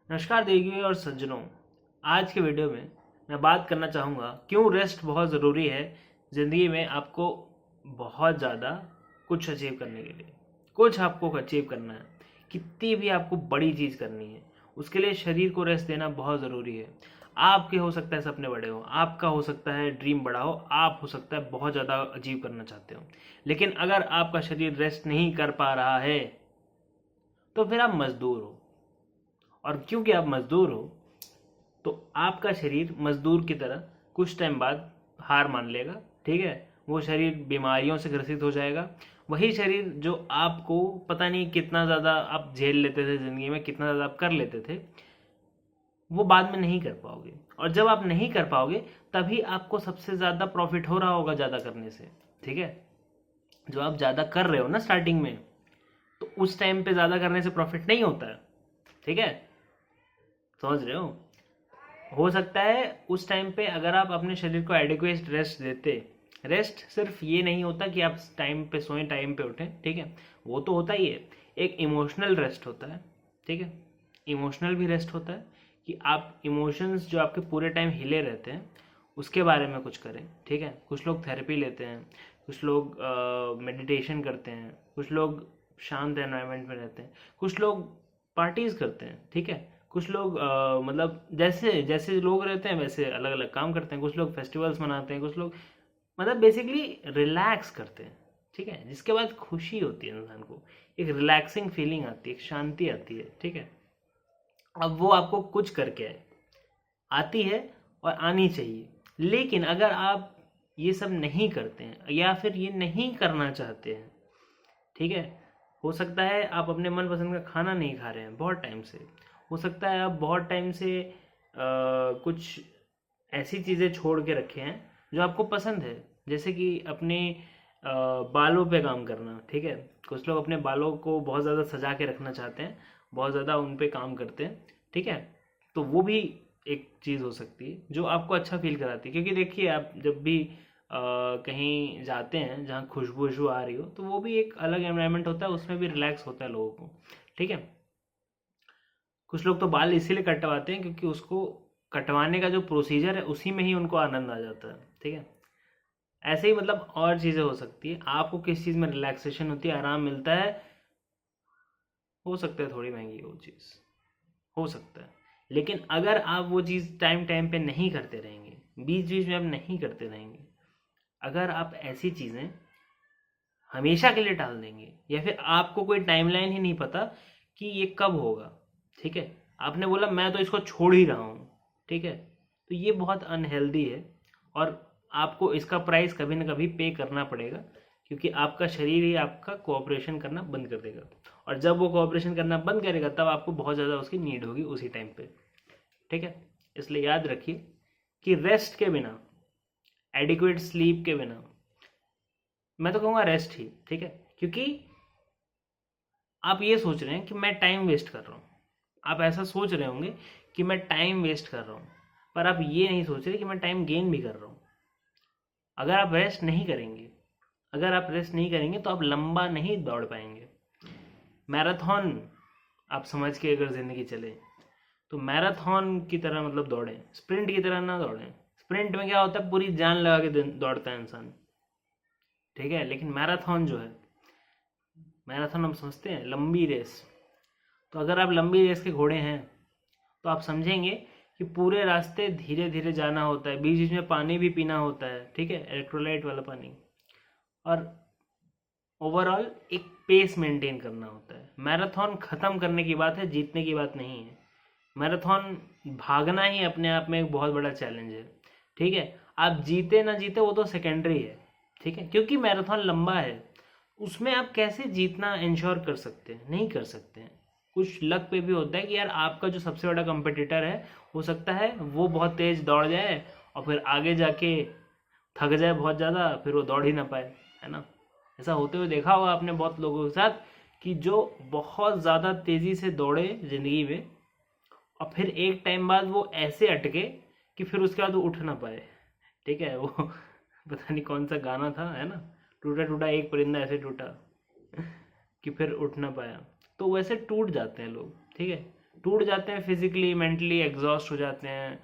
नमस्कार देखिए और सज्जनों, आज के वीडियो में मैं बात करना चाहूँगा क्यों रेस्ट बहुत ज़रूरी है ज़िंदगी में। आपको बहुत ज़्यादा कुछ अचीव करने के लिए, कुछ आपको अचीव करना है, कितनी भी आपको बड़ी चीज़ करनी है, उसके लिए शरीर को रेस्ट देना बहुत ज़रूरी है। आपके हो सकता है सपने बड़े हो, आपका हो सकता है ड्रीम बड़ा हो, आप हो सकता है बहुत ज़्यादा अचीव करना चाहते हो, लेकिन अगर आपका शरीर रेस्ट नहीं कर पा रहा है तो फिर आप मजदूर हो। और क्योंकि आप मजदूर हो तो आपका शरीर मजदूर की तरह कुछ टाइम बाद हार मान लेगा। ठीक है, वो शरीर बीमारियों से ग्रसित हो जाएगा। वही शरीर जो आपको पता नहीं कितना ज़्यादा आप झेल लेते थे ज़िंदगी में, कितना ज़्यादा आप कर लेते थे, वो बाद में नहीं कर पाओगे। और जब आप नहीं कर पाओगे तभी आपको सबसे ज़्यादा प्रॉफिट हो रहा होगा ज़्यादा करने से। ठीक है, जो आप ज़्यादा कर रहे हो ना स्टार्टिंग में, तो उस टाइम पे ज़्यादा करने से प्रॉफिट नहीं होता है। ठीक है, समझ रहे हो सकता है उस टाइम पे अगर आप अपने शरीर को एडिक्वेट रेस्ट देते। रेस्ट सिर्फ ये नहीं होता कि आप टाइम पे सोएं टाइम पे उठें, ठीक है, वो तो होता ही है। एक इमोशनल रेस्ट होता है, ठीक है, इमोशनल भी रेस्ट होता है कि आप इमोशंस जो आपके पूरे टाइम हिले रहते हैं उसके बारे में कुछ करें। ठीक है, कुछ लोग थेरेपी लेते हैं, कुछ लोग मेडिटेशन करते हैं, कुछ लोग शांत एनवायरनमेंट में रहते हैं, कुछ लोग पार्टीज करते हैं। ठीक है, कुछ लोग मतलब जैसे जैसे लोग रहते हैं वैसे अलग अलग काम करते हैं। कुछ लोग फेस्टिवल्स मनाते हैं, कुछ लोग मतलब बेसिकली रिलैक्स करते हैं। ठीक है, जिसके बाद खुशी होती है इंसान को, एक रिलैक्सिंग फीलिंग आती है, एक शांति आती है। ठीक है, अब वो आपको कुछ करके आती है और आनी चाहिए। लेकिन अगर आप ये सब नहीं करते हैं या फिर ये नहीं करना चाहते हैं, ठीक है, हो सकता है आप अपने मनपसंद का खाना नहीं खा रहे हैं बहुत टाइम से, हो सकता है आप बहुत टाइम से कुछ ऐसी चीज़ें छोड़ के रखे हैं जो आपको पसंद है, जैसे कि अपने बालों पे काम करना। ठीक है, कुछ लोग अपने बालों को बहुत ज़्यादा सजा के रखना चाहते हैं, बहुत ज़्यादा उन पे काम करते हैं। ठीक है, तो वो भी एक चीज़ हो सकती है जो आपको अच्छा फील कराती है। क्योंकि देखिए, आप जब भी कहीं जाते हैं जहाँ खुशबू वशबू आ रही हो तो वो भी एक अलग एनवायरनमेंट होता है, उसमें भी रिलैक्स होता है लोगों को। ठीक है, कुछ लोग तो बाल इसीलिए कटवाते हैं क्योंकि उसको कटवाने का जो प्रोसीजर है उसी में ही उनको आनंद आ जाता है। ठीक है, ऐसे ही मतलब और चीज़ें हो सकती है। आपको किस चीज़ में रिलैक्सेशन होती है, आराम मिलता है, हो सकता है थोड़ी महंगी वो चीज़, हो सकता है। लेकिन अगर आप वो चीज़ टाइम टाइम पे नहीं करते रहेंगे, बीच बीच में आप नहीं करते रहेंगे, अगर आप ऐसी चीज़ें हमेशा के लिए टाल देंगे या फिर आपको कोई टाइमलाइन ही नहीं पता कि ये कब होगा, ठीक है, आपने बोला मैं तो इसको छोड़ ही रहा हूँ, ठीक है, तो ये बहुत अनहेल्दी है। और आपको इसका प्राइस कभी ना कभी पे करना पड़ेगा, क्योंकि आपका शरीर ही आपका कोऑपरेशन करना बंद कर देगा। और जब वो कोऑपरेशन करना बंद करेगा तब आपको बहुत ज़्यादा उसकी नीड होगी उसी टाइम पे। ठीक है, इसलिए याद रखिए कि रेस्ट के बिना, एडिक्वेट स्लीप के बिना, मैं तो कहूँगा रेस्ट ही ठीक है। क्योंकि आप ये सोच रहे हैं कि मैं टाइम वेस्ट कर रहा हूँ, आप ऐसा सोच रहे होंगे कि मैं टाइम वेस्ट कर रहा हूँ, पर आप ये नहीं सोच रहे कि मैं टाइम गेन भी कर रहा हूँ। अगर आप रेस्ट नहीं करेंगे, अगर आप रेस्ट नहीं करेंगे तो आप लंबा नहीं दौड़ पाएंगे। मैराथन आप समझ के अगर ज़िंदगी चले तो मैराथन की तरह मतलब दौड़ें, स्प्रिंट की तरह ना दौड़ें। स्प्रिंट में क्या होता है, पूरी जान लगा के दौड़ता है इंसान, ठीक है, लेकिन मैराथन जो है, मैराथन हम समझते हैं लंबी रेस। तो अगर आप लंबी रेस के घोड़े हैं तो आप समझेंगे कि पूरे रास्ते धीरे धीरे जाना होता है, बीच बीच में पानी भी पीना होता है, ठीक है, इलेक्ट्रोलाइट वाला पानी। और ओवरऑल एक पेस मेंटेन करना होता है। मैराथन ख़त्म करने की बात है, जीतने की बात नहीं है। मैराथन भागना ही अपने आप में एक बहुत बड़ा चैलेंज है। ठीक है, आप जीते ना जीते वो तो सेकेंडरी है, ठीक है, क्योंकि मैराथन लंबा है, उसमें आप कैसे जीतना इंश्योर कर सकते हैं, नहीं कर सकते हैं। कुछ लक पे भी होता है कि यार आपका जो सबसे बड़ा कंपटीटर है, हो सकता है वो बहुत तेज दौड़ जाए और फिर आगे जाके थक जाए बहुत ज़्यादा, फिर वो दौड़ ही ना पाए, है ना। ऐसा होते हुए देखा होगा आपने बहुत लोगों के साथ कि जो बहुत ज़्यादा तेज़ी से दौड़े ज़िंदगी में और फिर एक टाइम बाद वो ऐसे अटके कि फिर उसके बाद वो उठ ना पाए। ठीक है, वो पता नहीं कौन सा गाना था, है ना, टूटा टूटा एक परिंदा ऐसे टूटा कि फिर उठ ना पाया। तो वैसे टूट जाते हैं लोग, ठीक है। टूट जाते हैं, फिजिकली मेंटली एग्जॉस्ट हो जाते हैं,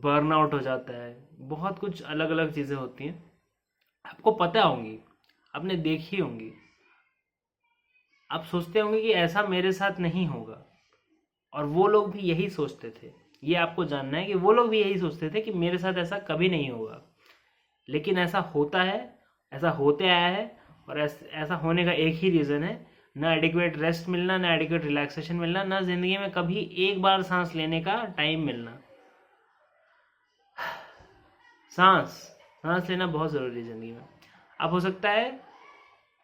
बर्नआउट हो जाता है, बहुत कुछ अलग अलग चीज़ें होती हैं, आपको पता होंगी, आपने देखी होंगी। आप सोचते होंगे कि ऐसा मेरे साथ नहीं होगा, और वो लोग भी यही सोचते थे। ये आपको जानना है कि वो लोग भी यही सोचते थे कि मेरे साथ ऐसा कभी नहीं होगा, लेकिन ऐसा होता है, ऐसा होते आया है। और ऐसा होने का एक ही रीज़न है, ना एडिक्वेट रेस्ट मिलना, ना एडिक्वेट रिलैक्सेशन मिलना, ना ज़िंदगी में कभी एक बार सांस लेने का टाइम मिलना। सांस लेना बहुत ज़रूरी है ज़िंदगी में। अब हो सकता है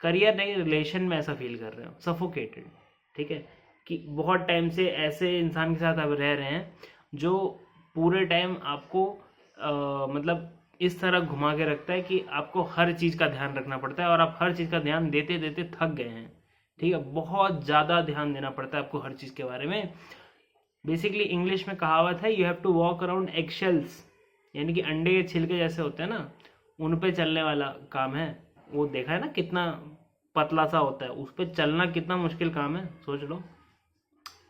करियर नहीं, रिलेशन में ऐसा फील कर रहे हो, सफोकेटेड, ठीक है, कि बहुत टाइम से ऐसे इंसान के साथ आप रह रहे हैं जो पूरे टाइम आपको मतलब इस तरह घुमा के रखता है कि आपको हर चीज़ का ध्यान रखना पड़ता है, और आप हर चीज़ का ध्यान देते देते थक गए हैं, ठीक है, बहुत ज़्यादा ध्यान देना पड़ता है आपको हर चीज़ के बारे में। बेसिकली इंग्लिश में कहावत है, you have to walk around eggshells, यानी कि अंडे के छिलके जैसे होते हैं ना, उन पे चलने वाला काम है। वो देखा है ना कितना पतला सा होता है, उस पर चलना कितना मुश्किल काम है, सोच लो।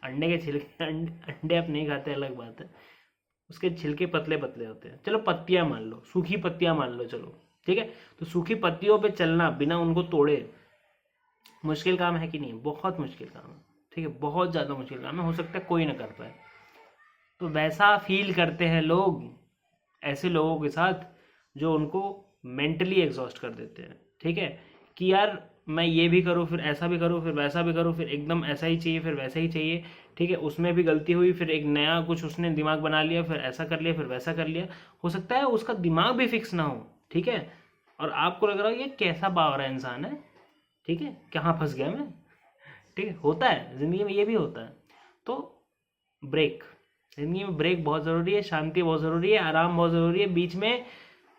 अंडे के छिलके, अंडे आप नहीं खाते अलग बात है, उसके छिलके पतले पतले होते हैं। चलो पत्तियां मान लो, सूखी पत्तियां मान लो, चलो ठीक है, तो सूखी पत्तियों पे चलना बिना उनको तोड़े मुश्किल काम है कि नहीं? बहुत मुश्किल काम है, ठीक है, बहुत ज़्यादा मुश्किल काम है, हो सकता है कोई ना कर पाए। तो वैसा फील करते हैं लोग ऐसे लोगों के साथ जो उनको मेंटली एग्जॉस्ट कर देते हैं, ठीक है, कि यार मैं ये भी करूँ, फिर ऐसा भी करूँ, फिर वैसा भी करूँ, फिर एकदम ऐसा ही चाहिए, फिर वैसा ही चाहिए, ठीक है, उसमें भी गलती हुई, फिर एक नया कुछ उसने दिमाग बना लिया, फिर ऐसा कर लिया, फिर वैसा कर लिया। हो सकता है उसका दिमाग भी फिक्स ना हो, ठीक है, और आपको लग रहा हो ये कैसा बावरा इंसान है, ठीक है, कहाँ फंस गया मैं, ठीक है, होता है ज़िंदगी में, ये भी होता है। तो ब्रेक, ज़िंदगी में ब्रेक बहुत ज़रूरी है, शांति बहुत ज़रूरी है, आराम बहुत ज़रूरी है। बीच में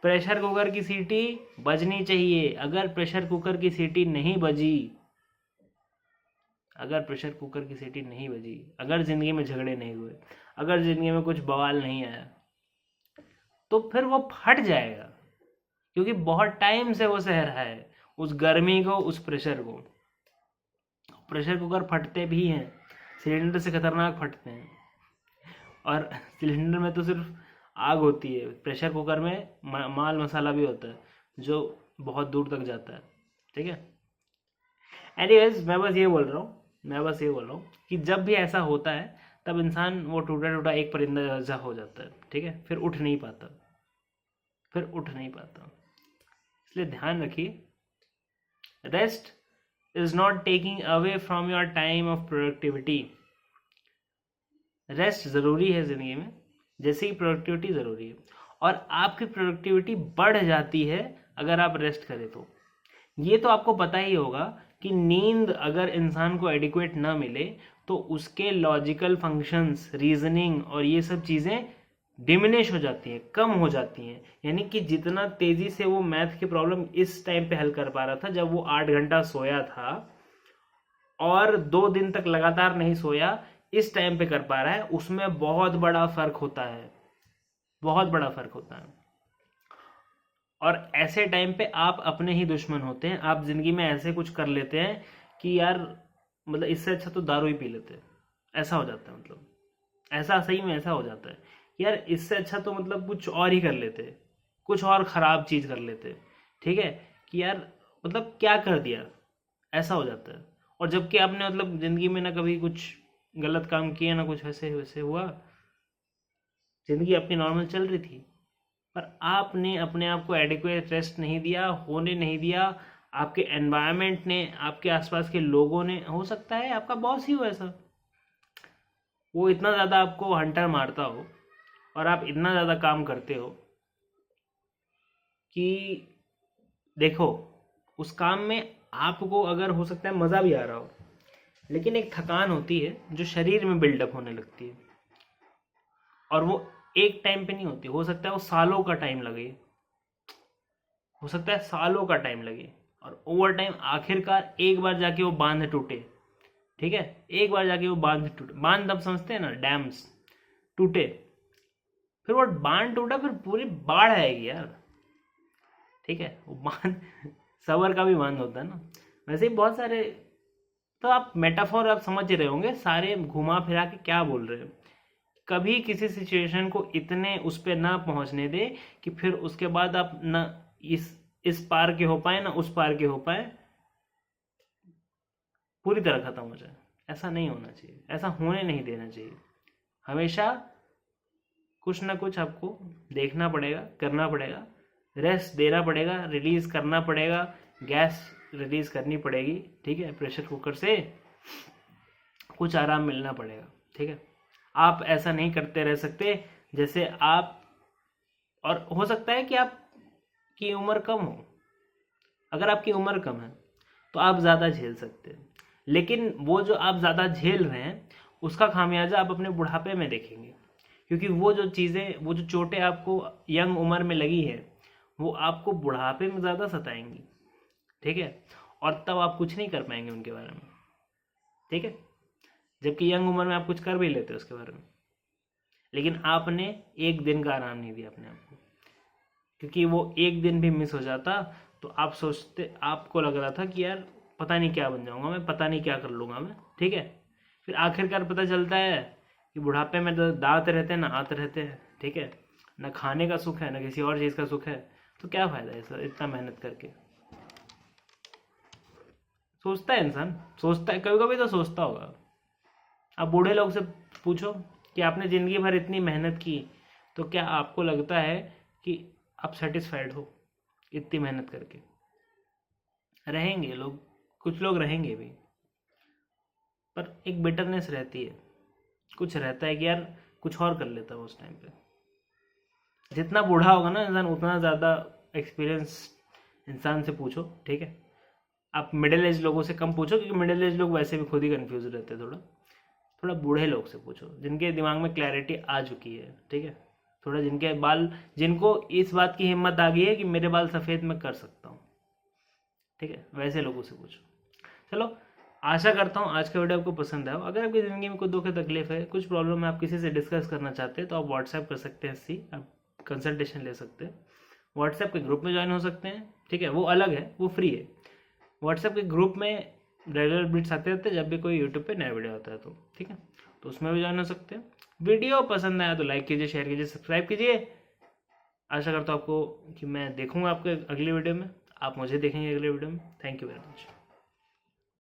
प्रेशर कुकर की सीटी बजनी चाहिए। अगर प्रेशर कुकर की सीटी नहीं बजी, अगर प्रेशर कुकर की सीटी नहीं बजी, अगर ज़िंदगी में झगड़े नहीं हुए, अगर ज़िंदगी में कुछ बवाल नहीं आया, तो फिर वो फट जाएगा, क्योंकि बहुत टाइम से वो सह रहा है उस गर्मी को, उस प्रेशर को। प्रेशर कुकर फटते भी हैं, सिलेंडर से खतरनाक फटते हैं, और सिलेंडर में तो सिर्फ आग होती है, प्रेशर कुकर में माल मसाला भी होता है जो बहुत दूर तक जाता है, ठीक है। एनीवेज मैं बस ये बोल रहा हूँ कि जब भी ऐसा होता है तब इंसान वो टूटा टूटा एक परिंदा जैसा हो जाता है, ठीक है, फिर उठ नहीं पाता, इसलिए ध्यान रखिए, rest is not taking away from your time of productivity. Rest ज़रूरी है ज़िंदगी में, जैसे ही प्रोडक्टिविटी ज़रूरी है, और आपकी प्रोडक्टिविटी बढ़ जाती है अगर आप रेस्ट करें तो। ये तो आपको पता ही होगा कि नींद अगर इंसान को एडिक्वेट ना मिले तो उसके लॉजिकल फंक्शंस, रीजनिंग और ये सब चीज़ें डिमिनिश हो जाती हैं, कम हो जाती हैं। यानी कि जितना तेज़ी से वो मैथ की प्रॉब्लम इस टाइम पे हल कर पा रहा था जब वो 8 घंटा सोया था और 2 दिन तक लगातार नहीं सोया, इस टाइम पे कर पा रहा है, उसमें बहुत बड़ा फर्क होता है, बहुत बड़ा फर्क होता है। और ऐसे टाइम पे आप अपने ही दुश्मन होते हैं। आप जिंदगी में ऐसे कुछ कर लेते हैं कि यार मतलब इससे अच्छा तो दारू ही पी लेते हैं, ऐसा हो जाता है। मतलब ऐसा सही में ऐसा हो जाता है यार, इससे अच्छा तो मतलब कुछ और ही कर लेते, कुछ और ख़राब चीज़ कर लेते, ठीक है, कि यार मतलब क्या कर दिया, ऐसा हो जाता है। और जबकि आपने मतलब ज़िंदगी में ना कभी कुछ गलत काम किया, ना कुछ ऐसे वैसे हुआ, ज़िंदगी अपनी नॉर्मल चल रही थी, पर आपने अपने आप को एडिक्वेट रेस्ट नहीं दिया, होने नहीं दिया। आपके एनवायरनमेंट ने, आपके आसपास के लोगों ने, हो सकता है आपका बॉस ही हो ऐसा, वो इतना ज़्यादा आपको हंटर मारता हो और आप इतना ज़्यादा काम करते हो कि देखो उस काम में आपको अगर हो सकता है मज़ा भी आ रहा हो, लेकिन एक थकान होती है जो शरीर में बिल्डअप होने लगती है, और वो एक टाइम पे नहीं होती, हो सकता है वो सालों का टाइम लगे, हो सकता है सालों का टाइम लगे, और ओवर टाइम आखिरकार एक बार जाके वो बांध टूटे, ठीक है, एक बार जाके वो बांध टूटे। बांध अब समझते हैं ना, डैम्स टूटे, फिर वो बांध टूटा, फिर पूरी बाढ़ आएगी यार, ठीक है, वो बांध सबर का भी बांध होता है ना। वैसे ही बहुत सारे तो आप मेटाफोर आप समझ रहे होंगे, सारे घुमा फिरा के क्या बोल रहे हैं। कभी किसी सिचुएशन को इतने उस पर ना पहुंचने दे कि फिर उसके बाद आप ना इस पार के हो पाए ना उस पार के हो पाए, पूरी तरह खत्म हो जाए। ऐसा नहीं होना चाहिए, ऐसा होने नहीं देना चाहिए। हमेशा कुछ ना कुछ आपको देखना पड़ेगा, करना पड़ेगा, रेस्ट देना पड़ेगा, रिलीज करना पड़ेगा, गैस रिलीज करनी पड़ेगी, ठीक है। प्रेशर कुकर से कुछ आराम मिलना पड़ेगा, ठीक है। आप ऐसा नहीं करते रह सकते जैसे आप, और हो सकता है कि आपकी उम्र कम हो, अगर आपकी उम्र कम है तो आप ज़्यादा झेल सकते हैं, लेकिन वो जो आप ज़्यादा झेल रहे हैं उसका खामियाजा आप अपने बुढ़ापे में देखेंगे, क्योंकि वो जो चीज़ें, वो जो चोटें आपको यंग उम्र में लगी है वो आपको बुढ़ापे में ज़्यादा सताएंगी, ठीक है। और तब आप कुछ नहीं कर पाएंगे उनके बारे में, ठीक है। जबकि यंग उम्र में आप कुछ कर भी लेते उसके बारे में, लेकिन आपने एक दिन का आराम नहीं दिया अपने आप को, क्योंकि वो एक दिन भी मिस हो जाता तो आप सोचते, आपको लग रहा था कि यार पता नहीं क्या बन जाऊंगा मैं, पता नहीं क्या कर लूँगा मैं, ठीक है। फिर आखिरकार पता चलता है कि बुढ़ापे में तो दांत रहते हैं ना हाथ रहते हैं, ठीक है। ना खाने का सुख है ना किसी और चीज़ का सुख है, तो क्या फ़ायदा है सर इतना मेहनत करके। सोचता है इंसान, सोचता है, कभी कभी तो सोचता होगा। आप बूढ़े लोग से पूछो कि आपने ज़िंदगी भर इतनी मेहनत की, तो क्या आपको लगता है कि आप सेटिस्फाइड हो इतनी मेहनत करके? रहेंगे लोग, कुछ लोग रहेंगे भी, पर एक बिटरनेस रहती है, कुछ रहता है कि यार कुछ और कर लेता हूँ उस टाइम पे। जितना बूढ़ा होगा ना इंसान उतना ज़्यादा एक्सपीरियंस इंसान से पूछो, ठीक है। आप मिडिल एज लोगों से कम पूछो, क्योंकि मिडिल एज लोग वैसे भी खुद ही कंफ्यूज रहते हैं। थोड़ा बूढ़े लोग से पूछो जिनके दिमाग में क्लैरिटी आ चुकी है, ठीक है। थोड़ा जिनके बाल, जिनको इस बात की हिम्मत आ गई है कि मेरे बाल सफ़ेद मैं कर सकता हूँ, ठीक है, वैसे लोगों से पूछो। चलो, आशा करता हूँ आज का वीडियो आपको पसंद आया। अगर आपकी ज़िंदगी में कोई दुख तकलीफ है, कुछ प्रॉब्लम है, आप किसी से डिस्कस करना चाहते हैं तो आप व्हाट्सएप कर सकते हैं, आप कंसल्टेशन ले सकते हैं। व्हाट्सएप के ग्रुप में ज्वाइन हो सकते हैं, ठीक है, वो अलग है, वो फ्री है। व्हाट्सएप के ग्रुप में रेगुलर अपडेट्स आते रहते हैं जब भी कोई यूट्यूब पे नया वीडियो आता है तो, ठीक है, तो उसमें भी ज्वाइन हो सकते हैं। वीडियो पसंद आया तो लाइक कीजिए, शेयर कीजिए, सब्सक्राइब कीजिए। आशा करता हूँ आपको कि मैं देखूँगा आपके अगली वीडियो में, आप मुझे देखेंगे अगले वीडियो में। Thank you very much.